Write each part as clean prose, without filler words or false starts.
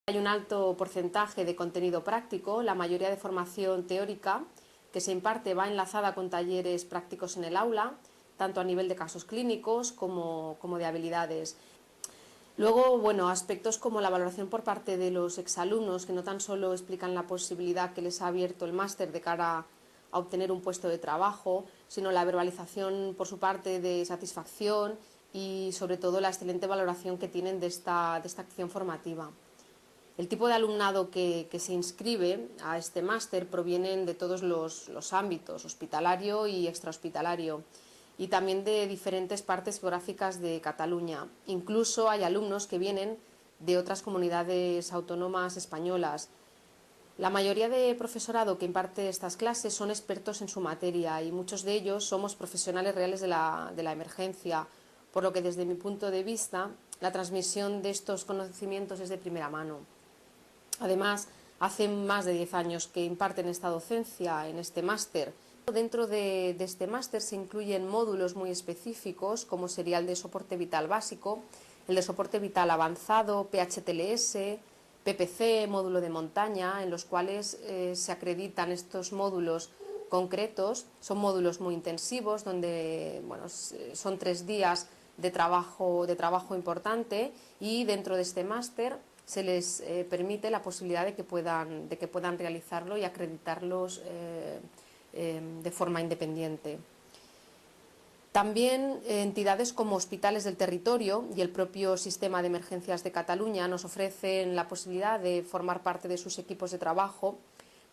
Hay un alto porcentaje de contenido práctico, la mayoría de formación teórica que se imparte va enlazada con talleres prácticos en el aula, tanto a nivel de casos clínicos como de habilidades. Luego, bueno, aspectos como la valoración por parte de los exalumnos, que no tan solo explican la posibilidad que les ha abierto el máster de cara a obtener un puesto de trabajo, sino la verbalización por su parte de satisfacción y sobre todo la excelente valoración que tienen de esta acción formativa. El tipo de alumnado que se inscribe a este máster provienen de todos los ámbitos, hospitalario y extrahospitalario, y también de diferentes partes geográficas de Cataluña. Incluso hay alumnos que vienen de otras comunidades autónomas españolas. La mayoría de profesorado que imparte estas clases son expertos en su materia y muchos de ellos somos profesionales reales de la emergencia, por lo que desde mi punto de vista la transmisión de estos conocimientos es de primera mano. Además, hace más de 10 años que imparten esta docencia en este máster. Dentro de este máster se incluyen módulos muy específicos, como sería el de soporte vital básico, el de soporte vital avanzado, PHTLS, PPC, módulo de montaña, en los cuales se acreditan estos módulos concretos. Son módulos muy intensivos, donde bueno, son 3 días de trabajo importante, y dentro de este máster se les permite la posibilidad de que puedan realizarlo y acreditarlos de forma independiente. También entidades como Hospitales del Territorio y el propio Sistema de Emergencias de Cataluña nos ofrecen la posibilidad de formar parte de sus equipos de trabajo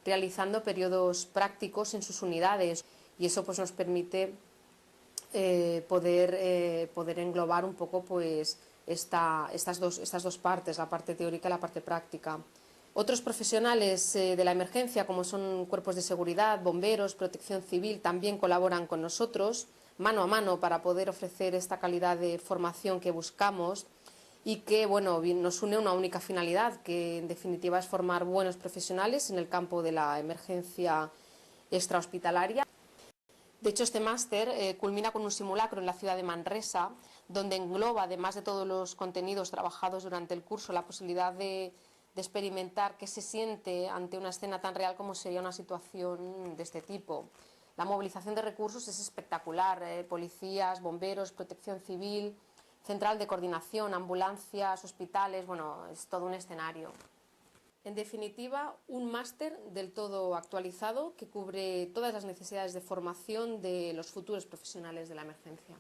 realizando periodos prácticos en sus unidades, y eso pues nos permite poder englobar un poco pues estas dos partes, la parte teórica y la parte práctica. Otros profesionales de la emergencia, como son cuerpos de seguridad, bomberos, protección civil, también colaboran con nosotros mano a mano para poder ofrecer esta calidad de formación que buscamos y que bueno, nos une una única finalidad, que en definitiva es formar buenos profesionales en el campo de la emergencia extrahospitalaria. De hecho, este máster culmina con un simulacro en la ciudad de Manresa, donde engloba, además de todos los contenidos trabajados durante el curso, la posibilidad de experimentar qué se siente ante una escena tan real como sería una situación de este tipo. La movilización de recursos es espectacular, policías, bomberos, protección civil, central de coordinación, ambulancias, hospitales, bueno, es todo un escenario. En definitiva, un máster del todo actualizado que cubre todas las necesidades de formación de los futuros profesionales de la emergencia.